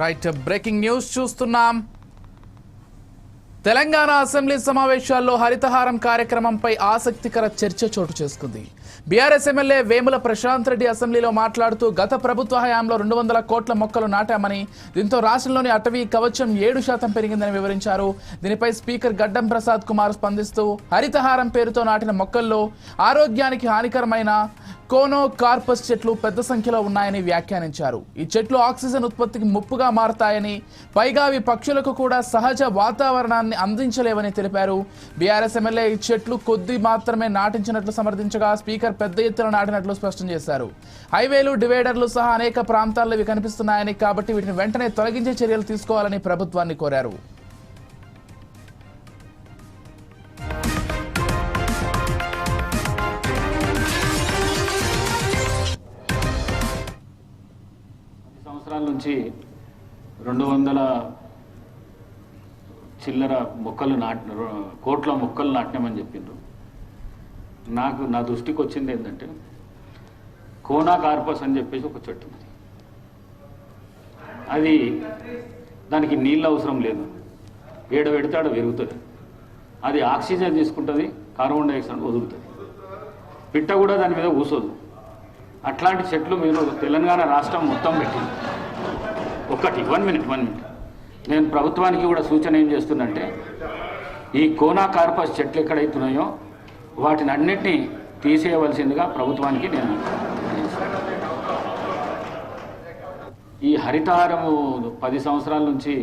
Right breaking news చూస్తున్నాం. Telangana assembly సమావేశాల్లో హరితహారం కార్యక్రమంపై ఆసక్తికర చర్చ చోటు చేసుకుంది. బీఆర్ఎస్ ఎమ్మెల్యే వేముల ప్రశాంత్ రెడ్డి అసెంబ్లీలో మాట్లాడుతూ గత ప్రభుత్వ హయాంలో 200 కోట్ల మొక్కలు నాటామని, దీంతో రాష్ట్రంలోని అటవీ కవచం 7% పెరిగిందని వివరించారు. దీనిపై స్పీకర్ గడ్డం ప్రసాద్ కుమార్ స్పందిస్తూ హరితహారం పేరుతో నాటిన మొక్కల్లో ఆరోగ్యానికి హానికరమైన కోనోకార్పస్ చెట్లు పెద్ద సంఖ్యలో ఉన్నాయని వ్యాఖ్యానించారు. ఈ చెట్లు ఆక్సిజన్ ఉత్పత్తికి ముప్పుగా మారతాయని, పైగా అవి పక్షులకు కూడా సహజ వాతావరణాన్ని అందించలేవని తెలిపారు. బీఆర్ఎస్ ఎమ్మెల్యే ఈ చెట్లు కొద్ది మాత్రమే నాటించినట్లు సమర్థించగా, స్పీకర్ పెద్ద ఎత్తున నాటినట్లు స్పష్టం చేశారు. హైవేలు, డివైడర్లు సహా అనేక ప్రాంతాల్లో ఇవి కనిపిస్తున్నాయని, కాబట్టి వీటిని వెంటనే తొలగించే చర్యలు తీసుకోవాలని ప్రభుత్వాన్ని కోరారు. సంవత్సరాల నుంచి 200 చిల్లర మొక్కలు కోట్ల మొక్కలు నాటినామని చెప్పిండ్రు. నా దృష్టికి వచ్చింది ఏంటంటే, కోనోకార్పస్ అని చెప్పేసి ఒక చెట్టు ఉంది. అది దానికి నీళ్ళు అవసరం లేదు, ఏడ పెడితే ఆడ పెరుగుతుంది. అది ఆక్సిజన్ తీసుకుంటుంది, కార్బన్ డైఆక్సైడ్ వదులుతుంది. పిట్ట కూడా దాని మీద కూసోదు. అట్లాంటి చెట్లు మీరు తెలంగాణ రాష్ట్రం మొత్తం పెట్టింది. ఒకటి 1 మినిట్ నేను ప్రభుత్వానికి కూడా సూచన ఏం చేస్తున్నంటే, ఈ కోనోకార్పస్ చెట్లు ఎక్కడైతున్నాయో వాటిని అన్నిటినీ తీసేయవలసిందిగా ప్రభుత్వానికి నేను ఈ హరితహారము 10 సంవత్సరాల నుంచి